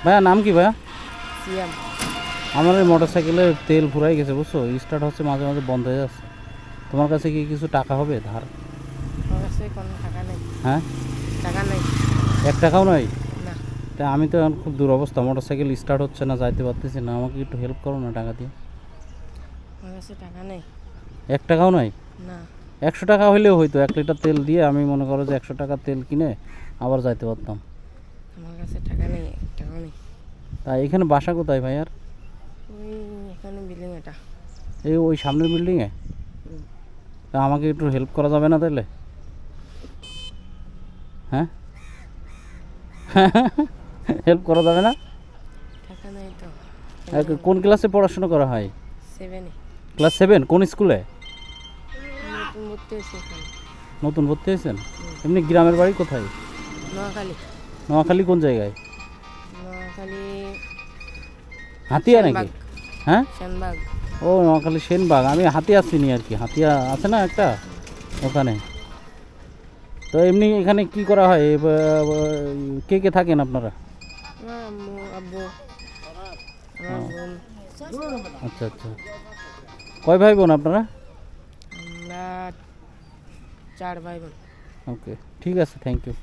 ভাইয়া নাম কি ভাইয়া? সিয়াম। আমার এই মোটর সাইকেলের তেল ফুরাই গেছে বুঝছো, স্টার্ট হচ্ছে মাঝে মাঝে বন্ধ হয়ে যাচ্ছে। তোমার কাছে কি কিছু টাকা হবে ধার? আমার কাছে কোনো টাকা নেই। হ্যাঁ, টাকা নেই। 1 টাকাও নাই? না। তা আমি তো এখন খুব দুরবস্থা, মোটর সাইকেল স্টার্ট হচ্ছে না, যাইতে পারতেছি না, আমাকে একটু হেল্প করো না টাকা দিয়ে। আমার কাছে টাকা নেই। 1 টাকাও নাই? না। 100 টাকা হইলেও হয়তো, 1 লিটার তেল দিয়ে আমি মনে করো যে 100 টাকা তেল কিনে আবার যাইতে পারতাম। আমার কাছে টাকা নেই, টাকাও নেই। তা এখানে বাসা কোথায় ভাই আর? ওই এখানে বিল্ডিং এটা। এই ওই সামনের বিল্ডিংয়ে? হুম। তা আমাকে একটু হেল্প করা যাবে না তাহলে? হ্যাঁ, হেল্প করা যাবে না? টাকা নেই তো। কোন ক্লাসে পড়াশোনা করা হয়? 7-এ। ক্লাস 7? কোন স্কুলে? নতুন ভর্তি হয়েছে এখানে। নতুন ভর্তি হয়েছেন? এমনি গ্রামের বাড়ি কোথায়? নোয়াখালী। নোয়াখালী কোন জায়গায়? নোয়াখালী হাতিয়া নাকি? সেনবাগ। হ্যাঁ, সেনবাগ। ও নোয়াখালী সেনবাগ, আমি হাতিয়া চিনি আর কি, হাতিয়া আছে না একটা ওখানে। তো এমনি এখানে কি করা হয়, কে কে থাকেন আপনারা? আমার আম্মু আব্বু ও, আমার বোন। আচ্ছা আচ্ছা। কয় ভাই বোন আপনারা? আমরা 4 ভাই বোন। ওকে, ঠিক আছে, থ্যাংক ইউ।